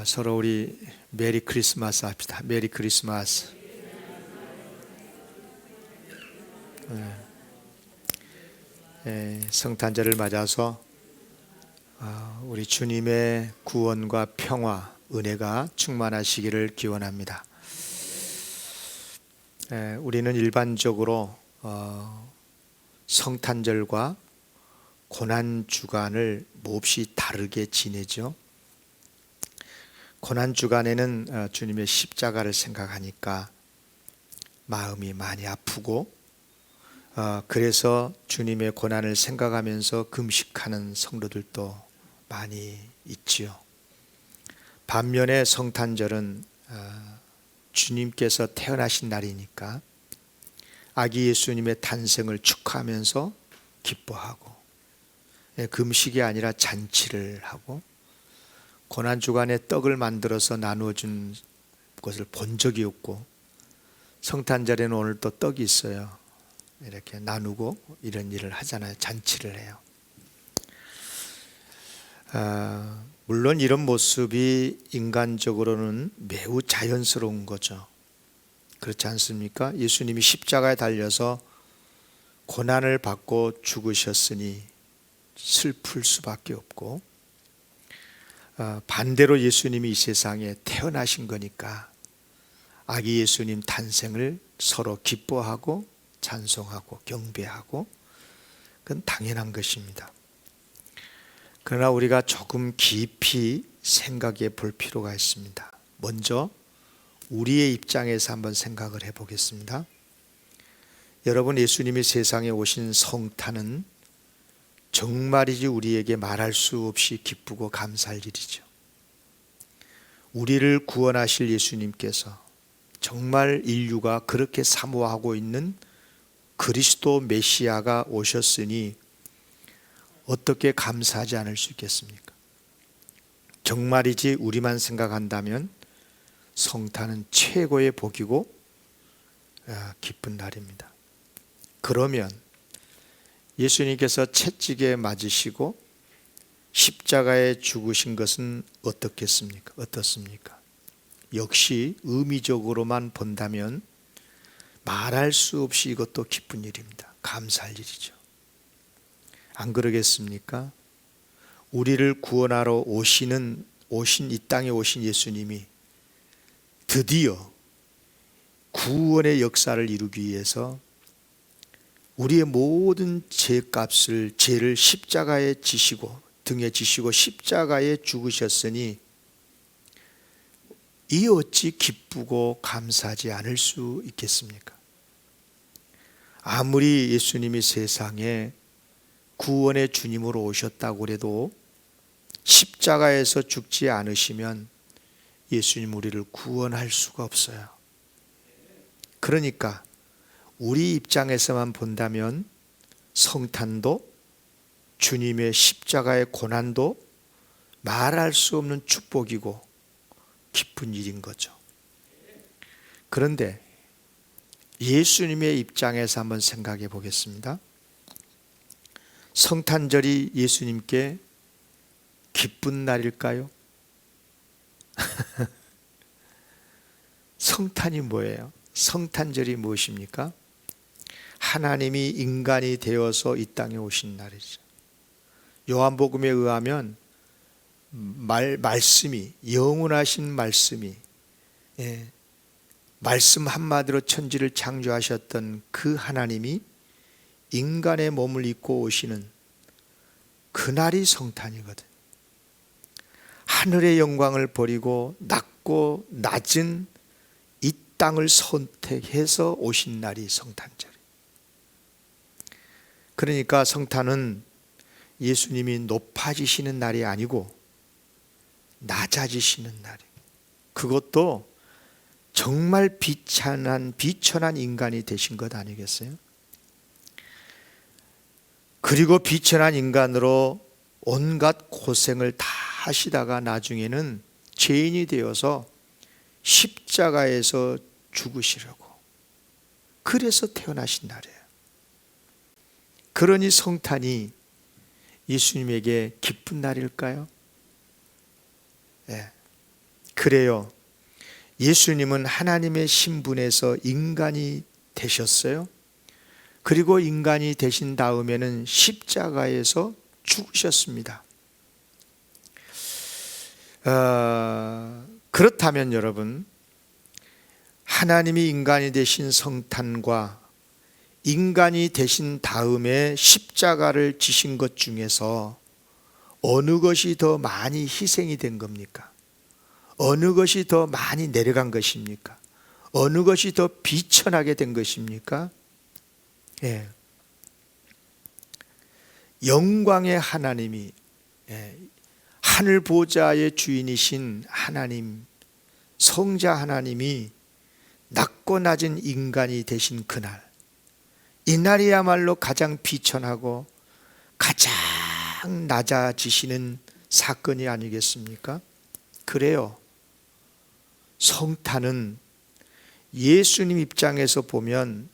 서로 우리 메리 크리스마스 합시다. 메리 크리스마스. 성탄절을 맞아서 우리 주님의 구원과 평화, 은혜가 충만하시기를 기원합니다. 우리는 일반적으로 성탄절과 고난주간을 몹시 다르게 지내죠. 고난주간에는 주님의 십자가를 생각하니까 마음이 많이 아프고, 그래서 주님의 고난을 생각하면서 금식하는 성도들도 많이 있지요. 반면에 성탄절은 주님께서 태어나신 날이니까 아기 예수님의 탄생을 축하하면서 기뻐하고, 금식이 아니라 잔치를 하고, 고난주간에 떡을 만들어서 나누어 준 것을 본 적이 없고, 성탄절에는 오늘 또 떡이 있어요. 이렇게 나누고 이런 일을 하잖아요. 잔치를 해요. 물론 이런 모습이 인간적으로는 매우 자연스러운 거죠. 그렇지 않습니까? 예수님이 십자가에 달려서 고난을 받고 죽으셨으니 슬플 수밖에 없고, 반대로 예수님이 이 세상에 태어나신 거니까 아기 예수님 탄생을 서로 기뻐하고 찬송하고 경배하고, 그건 당연한 것입니다. 그러나 우리가 조금 깊이 생각해 볼 필요가 있습니다. 먼저 우리의 입장에서 한번 생각을 해보겠습니다. 여러분, 예수님이 세상에 오신 성탄은 정말이지 우리에게 말할 수 없이 기쁘고 감사할 일이죠. 우리를 구원하실 예수님께서 정말 인류가 그렇게 사모하고 있는 그리스도 메시아가 오셨으니 어떻게 감사하지 않을 수 있겠습니까? 정말이지 우리만 생각한다면 성탄은 최고의 복이고 기쁜 날입니다. 그러면 예수님께서 채찍에 맞으시고 십자가에 죽으신 것은 어떻습니까? 역시 의미적으로만 본다면 말할 수 없이 이것도 기쁜 일입니다. 감사할 일이죠. 안 그러겠습니까? 우리를 구원하러 오신 이 땅에 오신 예수님이 드디어 구원의 역사를 이루기 위해서 우리의 모든 죄를 십자가에 지시고 등에 지시고 십자가에 죽으셨으니 이 어찌 기쁘고 감사하지 않을 수 있겠습니까? 아무리 예수님이 세상에 구원의 주님으로 오셨다고 해도 십자가에서 죽지 않으시면 예수님 우리를 구원할 수가 없어요. 그러니까 우리 입장에서만 본다면 성탄도 주님의 십자가의 고난도 말할 수 없는 축복이고 기쁜 일인 거죠. 그런데 예수님의 입장에서 한번 생각해 보겠습니다. 성탄절이 예수님께 기쁜 날일까요? 성탄이 뭐예요? 성탄절이 무엇입니까? 하나님이 인간이 되어서 이 땅에 오신 날이죠. 요한복음에 의하면 말씀이, 영원하신 말씀이, 말씀 한마디로 천지를 창조하셨던 그 하나님이 인간의 몸을 입고 오시는 그날이 성탄이거든. 하늘의 영광을 버리고 낮고 낮은 이 땅을 선택해서 오신 날이 성탄절. 그러니까 성탄은 예수님이 높아지시는 날이 아니고 낮아지시는 날이에요. 그것도 정말 비천한 인간이 되신 것 아니겠어요? 그리고 비천한 인간으로 온갖 고생을 다 하시다가 나중에는 죄인이 되어서 십자가에서 죽으시려고, 그래서 태어나신 날이에요. 그러니 성탄이 예수님에게 기쁜 날일까요? 네. 그래요. 예수님은 하나님의 신분에서 인간이 되셨어요. 그리고 인간이 되신 다음에는 십자가에서 죽으셨습니다. 그렇다면 여러분, 하나님이 인간이 되신 성탄과 인간이 되신 다음에 십자가를 지신 것 중에서 어느 것이 더 많이 희생이 된 겁니까? 어느 것이 더 많이 내려간 것입니까? 어느 것이 더 비천하게 된 것입니까? 예. 영광의 하나님이, 하늘 보좌의 주인이신 하나님, 성자 하나님이 낮고 낮은 인간이 되신 그날, 이날이야말로 가장 비천하고 가장 낮아지시는 사건이 아니겠습니까? 그래요. 성탄은 예수님 입장에서 보면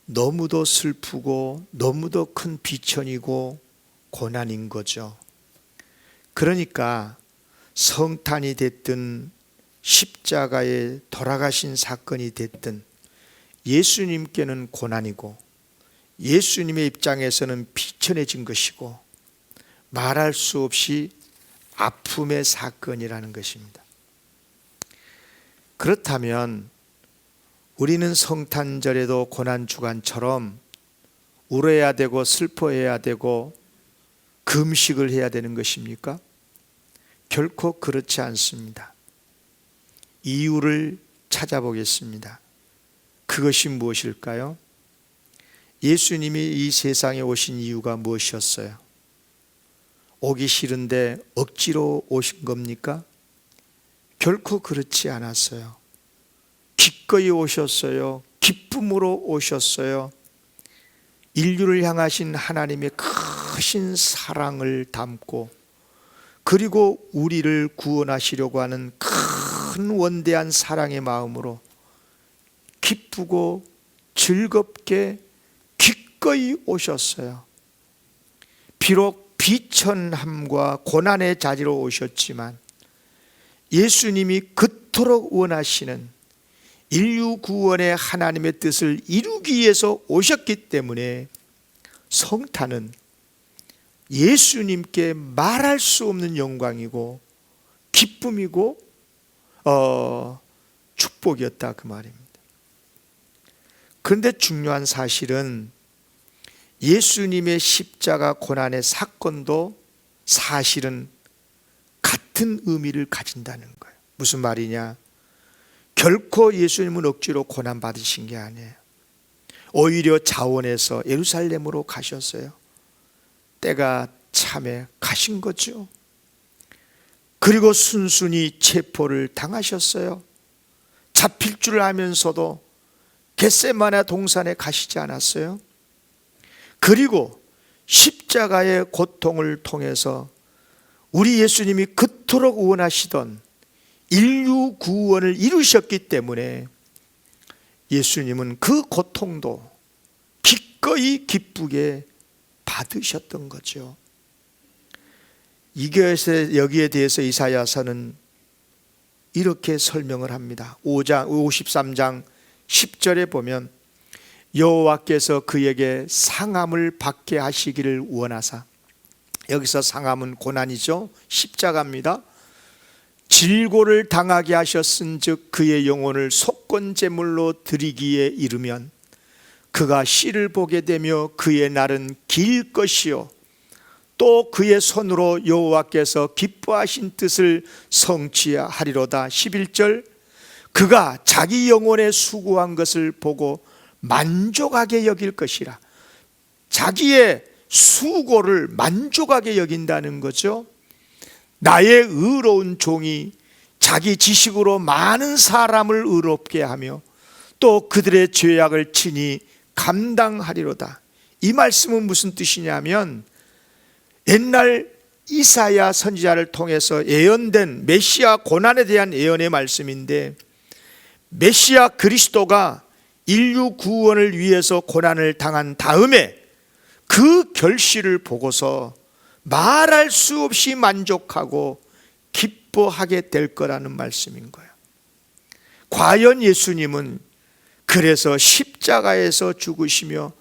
너무도 슬프고 너무도 큰 비천이고 고난인 거죠. 그러니까 성탄이 됐든 십자가에 돌아가신 사건이 됐든 예수님께는 고난이고 예수님의 입장에서는 비천해진 것이고 말할 수 없이 아픔의 사건이라는 것입니다. 그렇다면 우리는 성탄절에도 고난주간처럼 울어야 되고 슬퍼해야 되고 금식을 해야 되는 것입니까? 결코 그렇지 않습니다. 이유를 찾아보겠습니다. 그것이 무엇일까요? 예수님이 이 세상에 오신 이유가 무엇이었어요? 오기 싫은데 억지로 오신 겁니까? 결코 그렇지 않았어요. 기꺼이 오셨어요. 기쁨으로 오셨어요. 인류를 향하신 하나님의 크신 사랑을 담고 그리고 우리를 구원하시려고 하는 큰 원대한 사랑의 마음으로 기쁘고 즐겁게 기꺼이 오셨어요. 비록 비천함과 고난의 자리로 오셨지만 예수님이 그토록 원하시는 인류 구원의 하나님의 뜻을 이루기 위해서 오셨기 때문에 성탄은 예수님께 말할 수 없는 영광이고 기쁨이고 축복이었다 그 말입니다. 그런데 중요한 사실은 예수님의 십자가 고난의 사건도 사실은 같은 의미를 가진다는 거예요. 무슨 말이냐? 결코 예수님은 억지로 고난받으신 게 아니에요. 오히려 자원해서 예루살렘으로 가셨어요. 때가 참에 가신 거죠. 그리고 순순히 체포를 당하셨어요. 잡힐 줄 알면서도 겟세마네 동산에 가시지 않았어요. 그리고 십자가의 고통을 통해서 우리 예수님이 그토록 원하시던 인류 구원을 이루셨기 때문에 예수님은 그 고통도 기꺼이 기쁘게 받으셨던 거죠. 여기에 대해서 이사야서는 이렇게 설명을 합니다. 53장 10절에 보면 여호와께서 그에게 상함을 받게 하시기를 원하사, 여기서 상함은 고난이죠. 십자가입니다. 질고를 당하게 하셨은즉 그의 영혼을 속건제물로 드리기에 이르면 그가 씨를 보게 되며 그의 날은 길 것이요 또 그의 손으로 여호와께서 기뻐하신 뜻을 성취하리로다. 11절 그가 자기 영혼에 수고한 것을 보고 만족하게 여길 것이라. 자기의 수고를 만족하게 여긴다는 거죠. 나의 의로운 종이 자기 지식으로 많은 사람을 의롭게 하며 또 그들의 죄악을 친히 감당하리로다. 이 말씀은 무슨 뜻이냐면 옛날 이사야 선지자를 통해서 예언된 메시아 고난에 대한 예언의 말씀인데, 메시아 그리스도가 인류 구원을 위해서 고난을 당한 다음에 그 결실을 보고서 말할 수 없이 만족하고 기뻐하게 될 거라는 말씀인 거예요. 과연 예수님은 그래서 십자가에서 죽으시며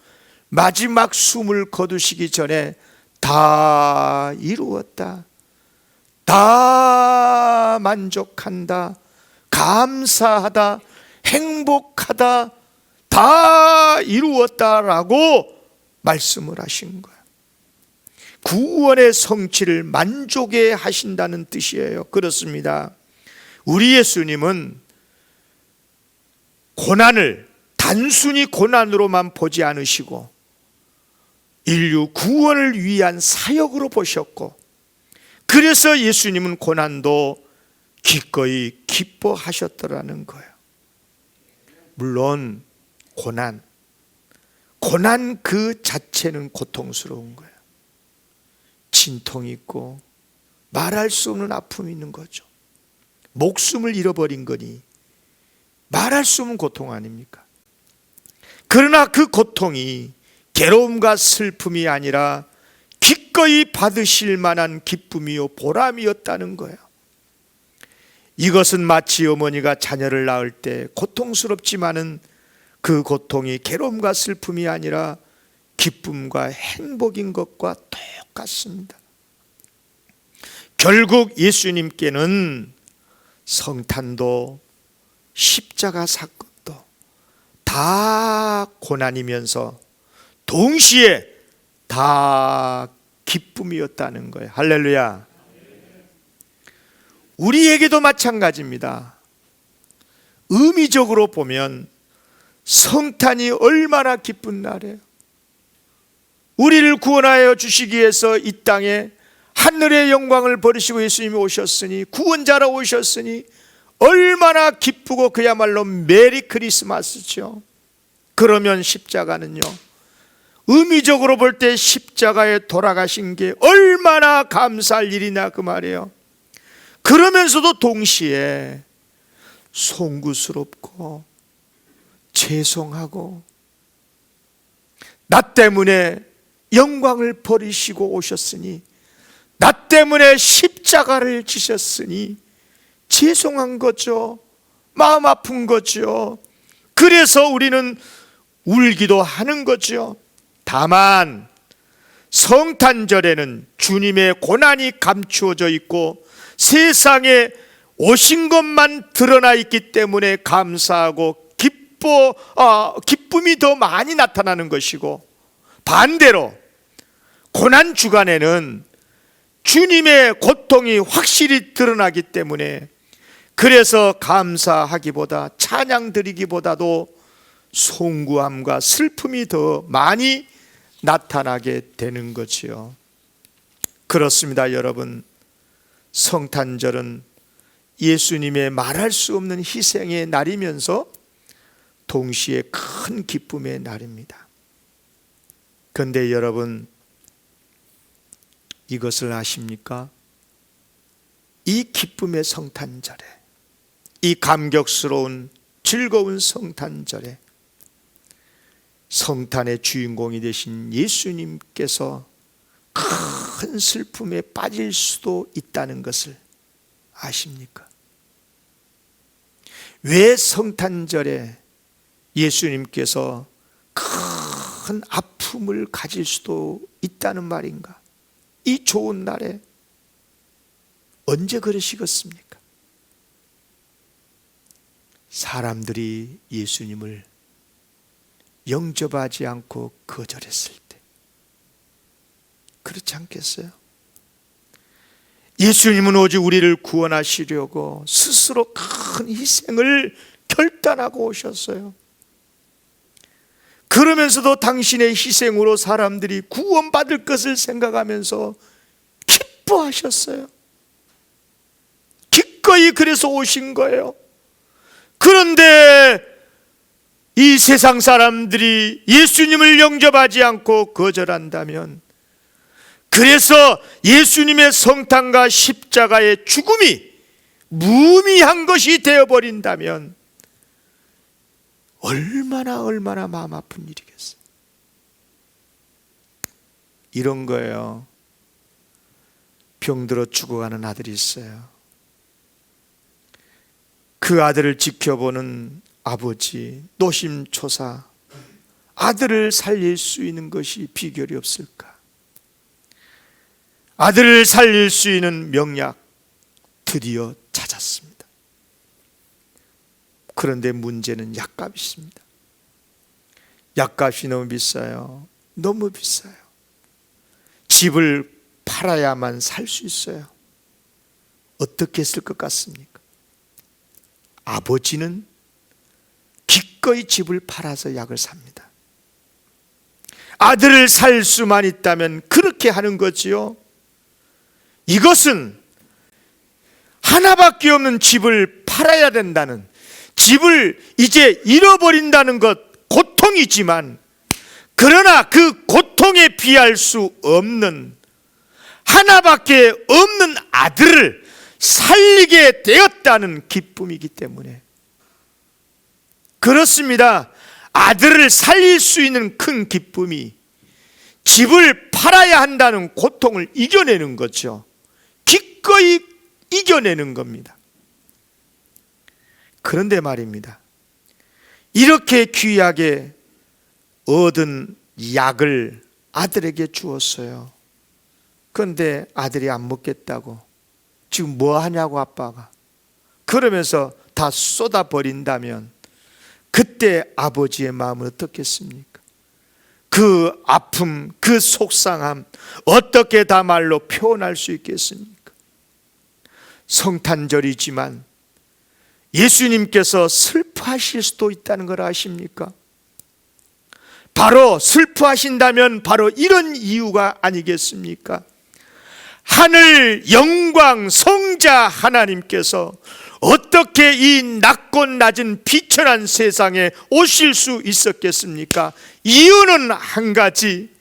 마지막 숨을 거두시기 전에 다 이루었다, 다 만족한다, 감사하다, 행복하다, 다 이루었다라고 말씀을 하신 거예요. 구원의 성취를 만족해 하신다는 뜻이에요. 그렇습니다. 우리 예수님은 고난을 단순히 고난으로만 보지 않으시고 인류 구원을 위한 사역으로 보셨고, 그래서 예수님은 고난도 기꺼이 기뻐하셨더라는 거예요. 물론 고난 그 자체는 고통스러운 거예요. 진통이 있고 말할 수 없는 아픔이 있는 거죠. 목숨을 잃어버린 거니 말할 수 없는 고통 아닙니까? 그러나 그 고통이 괴로움과 슬픔이 아니라 기꺼이 받으실 만한 기쁨이요 보람이었다는 거예요. 이것은 마치 어머니가 자녀를 낳을 때 고통스럽지만은 그 고통이 괴로움과 슬픔이 아니라 기쁨과 행복인 것과 똑같습니다. 결국 예수님께는 성탄도 십자가 사건도 다 고난이면서 동시에 다 기쁨이었다는 거예요. 할렐루야. 우리에게도 마찬가지입니다. 의미적으로 보면 성탄이 얼마나 기쁜 날이에요. 우리를 구원하여 주시기 위해서 이 땅에 하늘의 영광을 버리시고 예수님이 오셨으니, 구원자로 오셨으니 얼마나 기쁘고 그야말로 메리 크리스마스죠. 그러면 십자가는요, 의미적으로 볼 때 십자가에 돌아가신 게 얼마나 감사할 일이냐 그 말이에요. 그러면서도 동시에 송구스럽고 죄송하고, 나 때문에 영광을 버리시고 오셨으니, 나 때문에 십자가를 지셨으니 죄송한 거죠. 마음 아픈 거죠. 그래서 우리는 울기도 하는 거죠. 다만 성탄절에는 주님의 고난이 감추어져 있고 세상에 오신 것만 드러나 있기 때문에 감사하고 기쁨이 더 많이 나타나는 것이고, 반대로 고난 주간에는 주님의 고통이 확실히 드러나기 때문에, 그래서 감사하기보다 찬양 드리기보다도 송구함과 슬픔이 더 많이 나타나게 되는 거지요. 그렇습니다, 여러분. 성탄절은 예수님의 말할 수 없는 희생의 날이면서 동시에 큰 기쁨의 날입니다. 그런데 여러분, 이것을 아십니까? 이 기쁨의 성탄절에, 이 감격스러운 즐거운 성탄절에 성탄의 주인공이 되신 예수님께서 큰 슬픔에 빠질 수도 있다는 것을 아십니까? 왜 성탄절에 예수님께서 큰 아픔을 가질 수도 있다는 말인가? 이 좋은 날에 언제 그러시겠습니까? 사람들이 예수님을 영접하지 않고 거절했을 때, 그렇지 않겠어요? 예수님은 오직 우리를 구원하시려고 스스로 큰 희생을 결단하고 오셨어요. 그러면서도 당신의 희생으로 사람들이 구원받을 것을 생각하면서 기뻐하셨어요. 기꺼이 그래서 오신 거예요. 그런데 이 세상 사람들이 예수님을 영접하지 않고 거절한다면, 그래서 예수님의 성탄과 십자가의 죽음이 무의미한 것이 되어버린다면 얼마나 마음 아픈 일이겠어요. 이런 거예요. 병들어 죽어가는 아들이 있어요. 그 아들을 지켜보는 아버지 노심초사, 아들을 살릴 수 있는 것이 비결이 없을까? 아들을 살릴 수 있는 명약 드디어 찾았습니다. 그런데 문제는 약값입니다. 약값이 너무 비싸요. 너무 비싸요. 집을 팔아야만 살 수 있어요. 어떻게 했을 것 같습니까? 아버지는 기꺼이 집을 팔아서 약을 삽니다. 아들을 살 수만 있다면 그렇게 하는 거지요. 이것은 하나밖에 없는 집을 팔아야 된다는, 집을 이제 잃어버린다는 것 고통이지만, 그러나 그 고통에 비할 수 없는 하나밖에 없는 아들을 살리게 되었다는 기쁨이기 때문에 그렇습니다. 아들을 살릴 수 있는 큰 기쁨이 집을 팔아야 한다는 고통을 이겨내는 거죠. 기꺼이 이겨내는 겁니다. 그런데 말입니다, 이렇게 귀하게 얻은 약을 아들에게 주었어요. 그런데 아들이 안 먹겠다고, 지금 뭐 하냐고 아빠가 그러면서 다 쏟아버린다면 그때 아버지의 마음은 어떻겠습니까? 그 아픔, 그 속상함 어떻게 다 말로 표현할 수 있겠습니까? 성탄절이지만 예수님께서 슬퍼하실 수도 있다는 걸 아십니까? 바로 슬퍼하신다면 바로 이런 이유가 아니겠습니까? 하늘 영광 성자 하나님께서 어떻게 이 낮고 낮은 비천한 세상에 오실 수 있었겠습니까? 이유는 한 가지,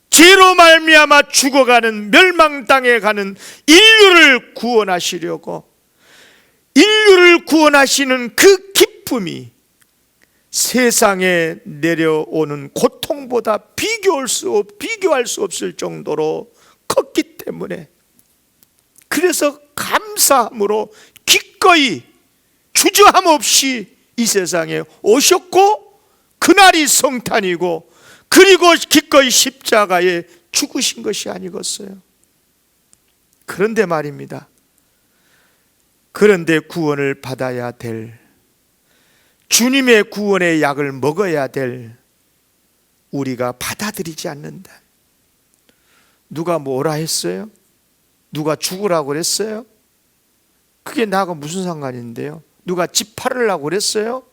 죄로 말미암아 죽어가는, 멸망당해 가는 인류를 구원하시려고, 인류를 구원하시는 그 기쁨이 세상에 내려오는 고통보다 비교할 수 없을 정도로 컸기 때문에, 그래서 감사함으로 기꺼이 주저함 없이 이 세상에 오셨고, 그날이 성탄이고, 그리고 기꺼이 십자가에 죽으신 것이 아니겠어요? 그런데 말입니다, 그런데 구원을 받아야 될, 주님의 구원의 약을 먹어야 될 우리가 받아들이지 않는다. 누가 뭐라 했어요? 누가 죽으라고 그랬어요? 그게 나하고 무슨 상관인데요? 누가 집 팔으려고 그랬어요?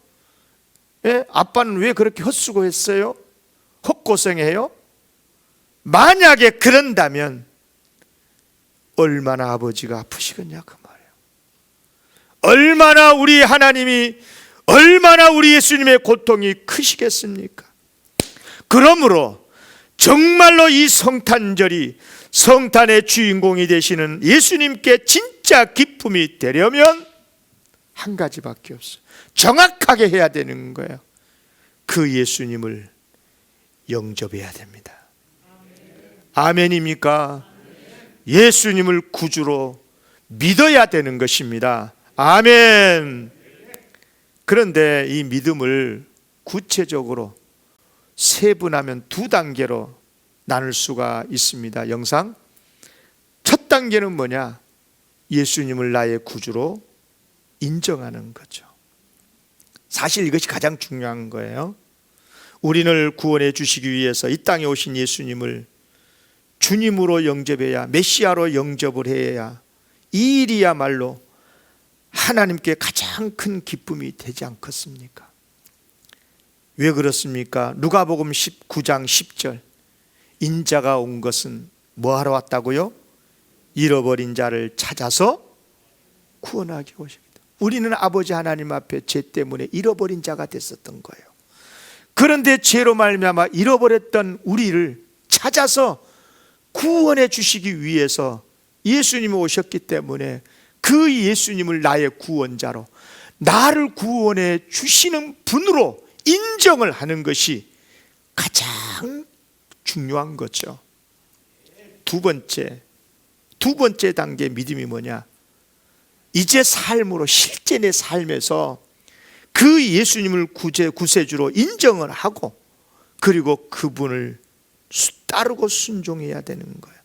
예? 아빠는 왜 그렇게 헛수고했어요? 헛고생해요? 만약에 그런다면 얼마나 아버지가 아프시겠냐 그 말이에요. 얼마나 우리 하나님이, 얼마나 우리 예수님의 고통이 크시겠습니까? 그러므로 정말로 이 성탄절이 성탄의 주인공이 되시는 예수님께 진짜 기쁨이 되려면 한 가지밖에 없어요. 정확하게 해야 되는 거예요. 그 예수님을 영접해야 됩니다. 아멘입니까? 예수님을 구주로 믿어야 되는 것입니다. 아멘. 그런데 이 믿음을 구체적으로 세분하면 두 단계로 나눌 수가 있습니다. 영상 첫 단계는 뭐냐? 예수님을 나의 구주로 인정하는 거죠. 사실 이것이 가장 중요한 거예요. 우리를 구원해 주시기 위해서 이 땅에 오신 예수님을 주님으로 영접해야, 메시아로 영접을 해야 이 일이야말로 하나님께 가장 큰 기쁨이 되지 않겠습니까? 왜 그렇습니까? 누가복음 19장 10절, 인자가 온 것은 뭐 하러 왔다고요? 잃어버린 자를 찾아서 구원하기 오십니다. 우리는 아버지 하나님 앞에 죄 때문에 잃어버린 자가 됐었던 거예요. 그런데 죄로 말미암아 잃어버렸던 우리를 찾아서 구원해 주시기 위해서 예수님이 오셨기 때문에 그 예수님을 나의 구원자로, 나를 구원해 주시는 분으로 인정을 하는 것이 가장 중요한 거죠. 두 번째 단계 믿음이 뭐냐? 이제 삶으로, 실제 내 삶에서 그 예수님을 구세주로 인정을 하고, 그리고 그분을 따르고 순종해야 되는 거예요.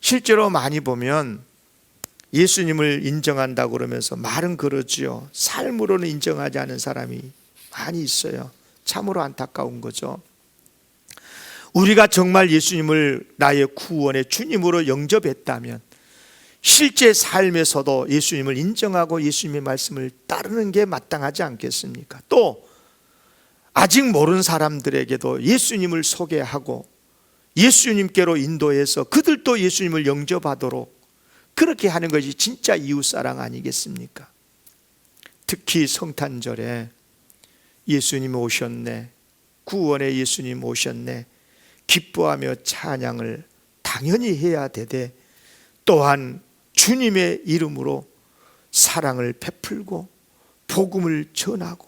실제로 많이 보면 예수님을 인정한다고 그러면서 말은 그러지요, 삶으로는 인정하지 않은 사람이 많이 있어요. 참으로 안타까운 거죠. 우리가 정말 예수님을 나의 구원의 주님으로 영접했다면 실제 삶에서도 예수님을 인정하고 예수님의 말씀을 따르는 게 마땅하지 않겠습니까? 또 아직 모르는 사람들에게도 예수님을 소개하고 예수님께로 인도해서 그들도 예수님을 영접하도록 그렇게 하는 것이 진짜 이웃사랑 아니겠습니까? 특히 성탄절에 예수님 오셨네, 구원의 예수님 오셨네 기뻐하며 찬양을 당연히 해야 되되, 또한 주님의 이름으로 사랑을 베풀고 복음을 전하고,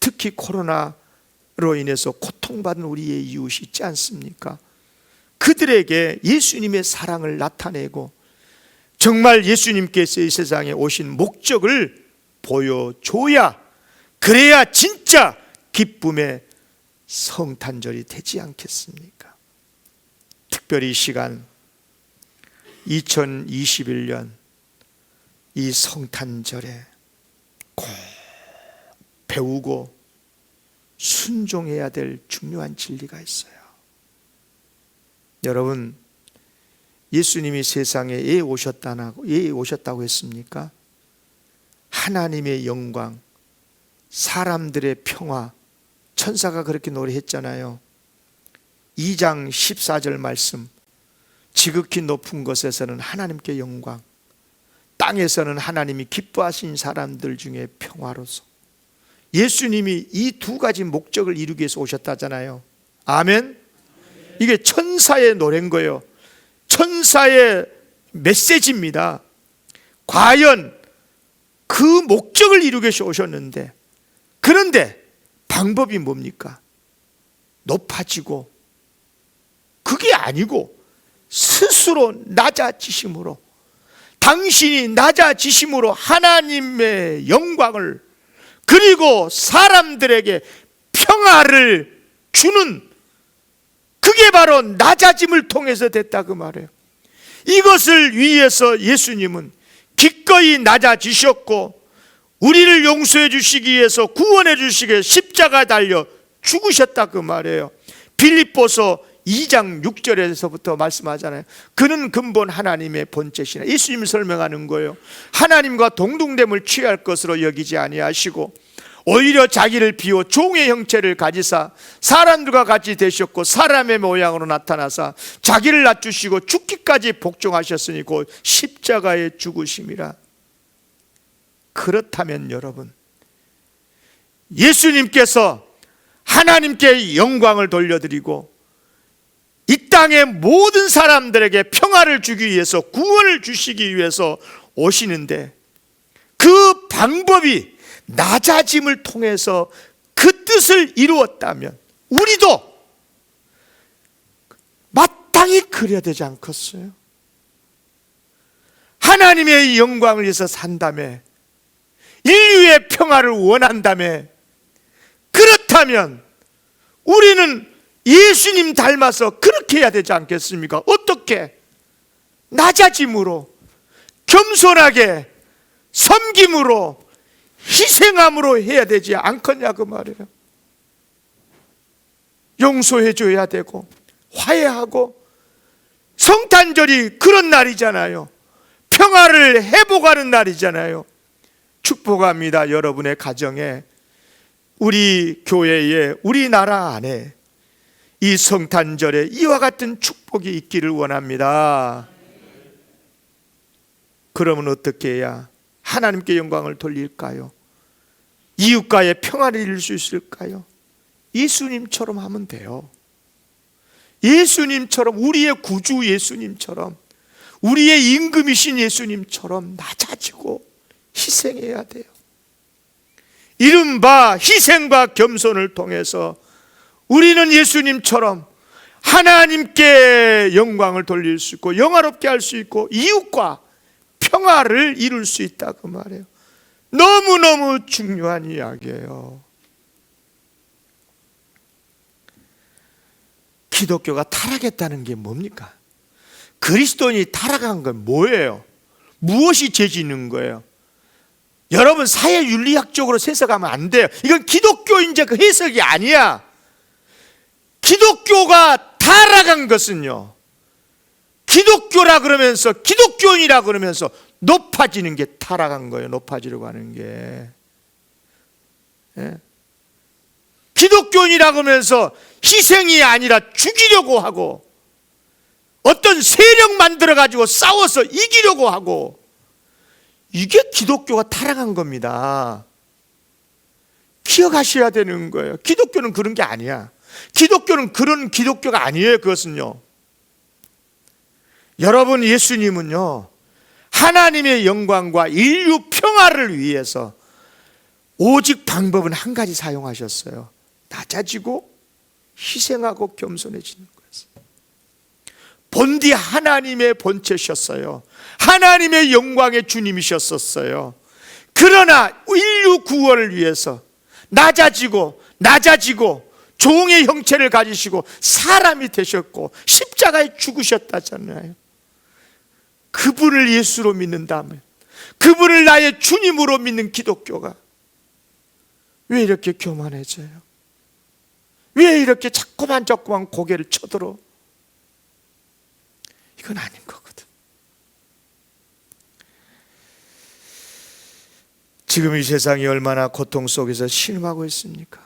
특히 코로나로 인해서 고통받은 우리의 이웃이 있지 않습니까? 그들에게 예수님의 사랑을 나타내고 정말 예수님께서 이 세상에 오신 목적을 보여줘야, 그래야 진짜 기쁨의 성탄절이 되지 않겠습니까? 특별히 이 시간 2021년 이 성탄절에 꼭 배우고 순종해야 될 중요한 진리가 있어요. 여러분, 예수님이 세상에 왜 오셨다고 했습니까? 하나님의 영광, 사람들의 평화, 천사가 그렇게 노래했잖아요. 2장 14절 말씀, 지극히 높은 곳에서는 하나님께 영광, 땅에서는 하나님이 기뻐하신 사람들 중에 평화로서. 예수님이 이 두 가지 목적을 이루기 위해서 오셨다잖아요. 아멘. 이게 천사의 노래인 거예요. 천사의 메시지입니다. 과연 그 목적을 이루기 위해서 오셨는데, 그런데 방법이 뭡니까? 높아지고, 그게 아니고 스스로 낮아지심으로, 당신이 낮아지심으로 하나님의 영광을, 그리고 사람들에게 평화를 주는, 그게 바로 낮아짐을 통해서 됐다 그 말이에요. 이것을 위해서 예수님은 기꺼이 낮아지셨고, 우리를 용서해 주시기 위해서, 구원해 주시기 위해서 십자가 달려 죽으셨다 그 말이에요. 빌립보서 2장 6절에서부터 말씀하잖아요. 그는 근본 하나님의 본체시나. 예수님이 설명하는 거예요. 하나님과 동등됨을 취할 것으로 여기지 아니하시고 오히려 자기를 비워 종의 형체를 가지사 사람들과 같이 되셨고, 사람의 모양으로 나타나사 자기를 낮추시고 죽기까지 복종하셨으니 곧 십자가에 죽으심이라. 그렇다면 여러분, 예수님께서 하나님께 영광을 돌려드리고 이 땅의 모든 사람들에게 평화를 주기 위해서, 구원을 주시기 위해서 오시는데, 그 방법이 낮아짐을 통해서 그 뜻을 이루었다면 우리도 마땅히 그래야 되지 않겠어요? 하나님의 영광을 위해서 산다며, 인류의 평화를 원한다며, 그렇다면 우리는 예수님 닮아서 그렇게 해야 되지 않겠습니까? 어떻게? 낮아짐으로, 겸손하게, 섬김으로, 희생함으로 해야 되지 않겠냐 그 말이에요. 용서해 줘야 되고 화해하고, 성탄절이 그런 날이잖아요. 평화를 회복하는 날이잖아요. 축복합니다. 여러분의 가정에, 우리 교회에, 우리나라 안에 이 성탄절에 이와 같은 축복이 있기를 원합니다. 그러면 어떻게 해야 하나님께 영광을 돌릴까요? 이웃과의 평화를 이룰 수 있을까요? 예수님처럼 하면 돼요. 예수님처럼, 우리의 구주 예수님처럼, 우리의 임금이신 예수님처럼 낮아지고 희생해야 돼요. 이른바 희생과 겸손을 통해서 우리는 예수님처럼 하나님께 영광을 돌릴 수 있고 영화롭게 할 수 있고 이웃과 평화를 이룰 수 있다고 말해요. 너무너무 중요한 이야기예요. 기독교가 타락했다는 게 뭡니까? 그리스도인이 타락한 건 뭐예요? 무엇이 죄 짓는 거예요? 여러분, 사회윤리학적으로 해석하면 안 돼요. 이건 기독교인적 그 해석이 아니야. 기독교가 타락한 것은요, 기독교라 그러면서, 기독교인이라 그러면서 높아지는 게 타락한 거예요. 높아지려고 하는 게. 예? 기독교인이라 그러면서 희생이 아니라 죽이려고 하고, 어떤 세력 만들어가지고 싸워서 이기려고 하고, 이게 기독교가 타락한 겁니다. 기억하셔야 되는 거예요. 기독교는 그런 게 아니야. 기독교는 그런 기독교가 아니에요. 그것은요, 여러분, 예수님은요, 하나님의 영광과 인류 평화를 위해서 오직 방법은 한 가지 사용하셨어요. 낮아지고 희생하고 겸손해지는 거였어요. 본디 하나님의 본체셨어요. 하나님의 영광의 주님이셨었어요. 그러나 인류 구원을 위해서 낮아지고 종의 형체를 가지시고 사람이 되셨고 십자가에 죽으셨다잖아요. 그분을 예수로 믿는다면, 그분을 나의 주님으로 믿는 기독교가 왜 이렇게 교만해져요? 왜 이렇게 자꾸만 고개를 쳐들어? 이건 아닌 거거든. 지금 이 세상이 얼마나 고통 속에서 신음하고 있습니까?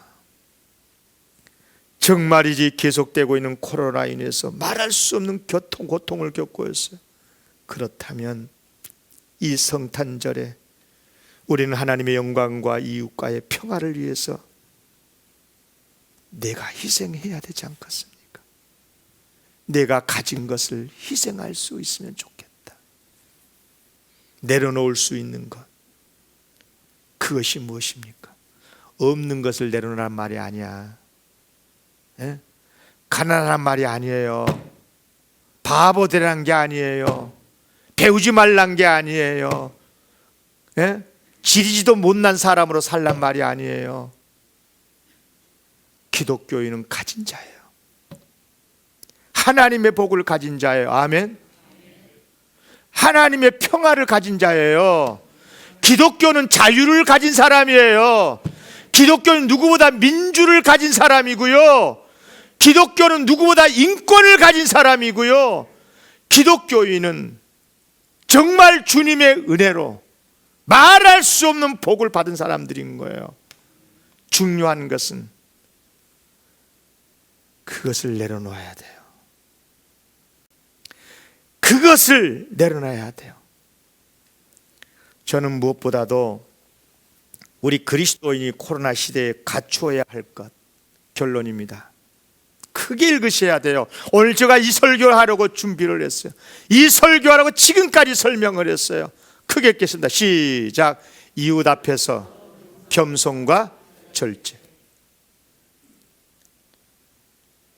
정말이지 계속되고 있는 코로나 인해서 말할 수 없는 고통을 겪고 있어요. 그렇다면 이 성탄절에 우리는 하나님의 영광과 이웃과의 평화를 위해서 내가 희생해야 되지 않겠습니까? 내가 가진 것을 희생할 수 있으면 좋겠다. 내려놓을 수 있는 것, 그것이 무엇입니까? 없는 것을 내려놓으란 말이 아니야. 예? 가난한 말이 아니에요. 바보 되라는 게 아니에요. 배우지 말란 게 아니에요. 예? 지리지도 못난 사람으로 살란 말이 아니에요. 기독교인은 가진 자예요. 하나님의 복을 가진 자예요. 아멘. 하나님의 평화를 가진 자예요. 기독교는 자유를 가진 사람이에요. 기독교는 누구보다 민주를 가진 사람이고요. 기독교는 누구보다 인권을 가진 사람이고요. 기독교인은 정말 주님의 은혜로 말할 수 없는 복을 받은 사람들인 거예요. 중요한 것은 그것을 내려놓아야 돼요. 그것을 내려놔야 돼요. 저는 무엇보다도 우리 그리스도인이 코로나 시대에 갖추어야 할 것, 결론입니다. 크게 읽으셔야 돼요. 오늘 제가 이 설교를 하려고 준비를 했어요. 이 설교하라고 지금까지 설명을 했어요. 크게 읽겠습니다. 시작. 이웃 앞에서 겸손과 절제.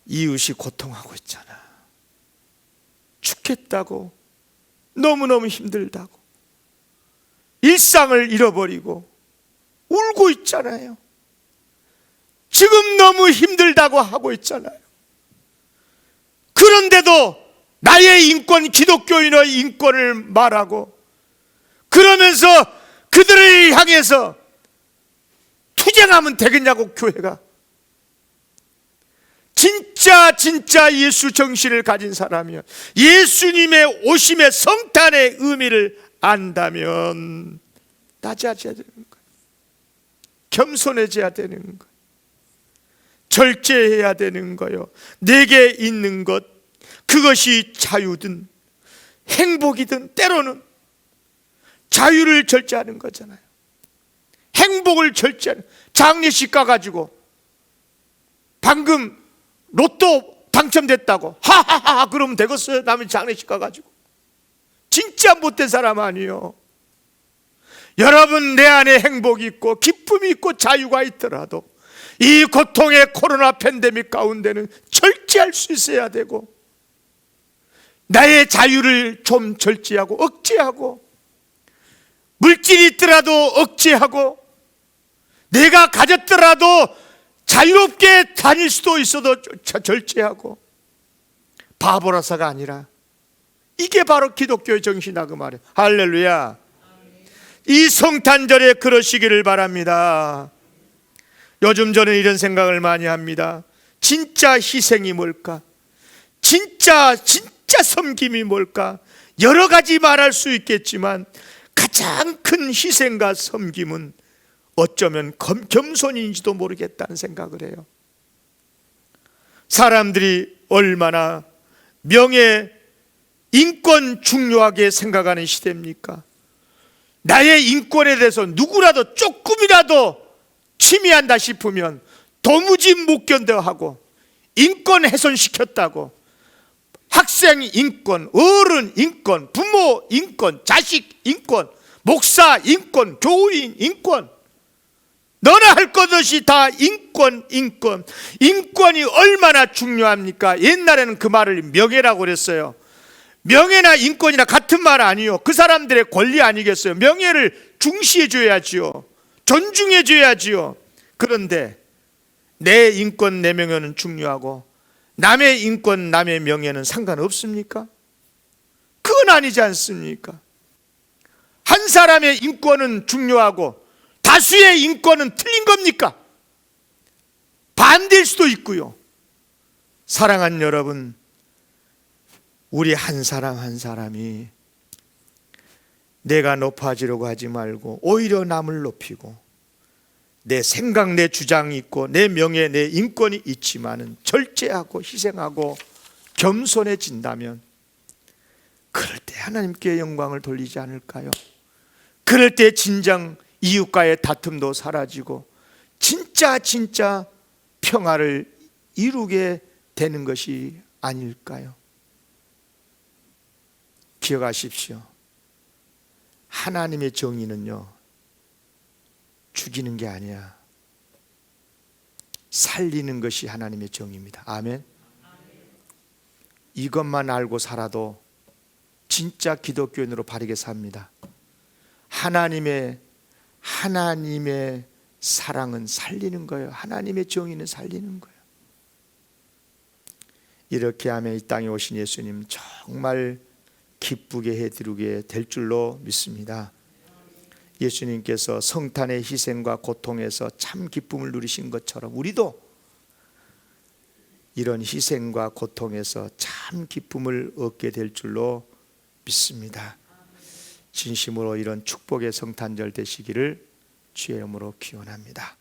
이웃이 고통하고 있잖아. 죽겠다고, 너무너무 힘들다고, 일상을 잃어버리고 울고 있잖아요. 지금 너무 힘들다고 하고 있잖아요. 그런데도 나의 인권, 기독교인의 인권을 말하고, 그러면서 그들을 향해서 투쟁하면 되겠냐고, 교회가. 진짜 예수 정신을 가진 사람이요, 예수님의 오심의 성탄의 의미를 안다면 낮아져야 되는 거예요. 겸손해져야 되는 거예요. 절제해야 되는 거예요. 내게 있는 것, 그것이 자유든 행복이든, 때로는 자유를 절제하는 거잖아요. 행복을 절제하는, 장례식 가가지고 방금 로또 당첨됐다고 하하하 그러면 되겠어요? 남의 장례식 가가지고. 진짜 못된 사람 아니에요. 여러분, 내 안에 행복이 있고 기쁨이 있고 자유가 있더라도 이 고통의 코로나 팬데믹 가운데는 절제할 수 있어야 되고, 나의 자유를 좀 절제하고 억제하고 물질이 있더라도 억제하고, 내가 가졌더라도 자유롭게 다닐 수도 있어도 절제하고, 바보라서가 아니라 이게 바로 기독교의 정신이다 그 말이에요. 할렐루야. 이 성탄절에 그러시기를 바랍니다. 요즘 저는 이런 생각을 많이 합니다. 진짜 희생이 뭘까? 진짜 섬김이 뭘까? 여러 가지 말할 수 있겠지만 가장 큰 희생과 섬김은 어쩌면 겸손인지도 모르겠다는 생각을 해요. 사람들이 얼마나 명예, 인권 중요하게 생각하는 시대입니까? 나의 인권에 대해서 누구라도 조금이라도 침해한다 싶으면 도무지 못 견뎌하고, 인권 훼손시켰다고 학생 인권, 어른 인권, 부모 인권, 자식 인권, 목사 인권, 교인 인권, 너나 할 것 없이 다 인권. 인권이 얼마나 중요합니까? 옛날에는 그 말을 명예라고 그랬어요. 명예나 인권이나 같은 말 아니요. 그 사람들의 권리 아니겠어요? 명예를 중시해 줘야지요. 존중해 줘야지요. 그런데 내 인권, 내 명예는 중요하고 남의 인권, 남의 명예는 상관없습니까? 그건 아니지 않습니까? 한 사람의 인권은 중요하고 다수의 인권은 틀린 겁니까? 반대일 수도 있고요. 사랑하는 여러분, 우리 한 사람 한 사람이 내가 높아지려고 하지 말고 오히려 남을 높이고, 내 생각, 내 주장이 있고 내 명예, 내 인권이 있지만은 절제하고 희생하고 겸손해진다면 그럴 때 하나님께 영광을 돌리지 않을까요? 그럴 때 진정 이웃과의 다툼도 사라지고 진짜 평화를 이루게 되는 것이 아닐까요? 기억하십시오. 하나님의 정의는요, 죽이는 게 아니야, 살리는 것이 하나님의 정의입니다. 아멘. 이것만 알고 살아도 진짜 기독교인으로 바르게 삽니다. 하나님의 사랑은 살리는 거예요. 하나님의 정의는 살리는 거예요. 이렇게 하면 이 땅에 오신 예수님 정말 기쁘게 해드리게 될 줄로 믿습니다. 예수님께서 성탄의 희생과 고통에서 참 기쁨을 누리신 것처럼 우리도 이런 희생과 고통에서 참 기쁨을 얻게 될 줄로 믿습니다. 진심으로 이런 축복의 성탄절 되시기를 주의 이름으로 기원합니다.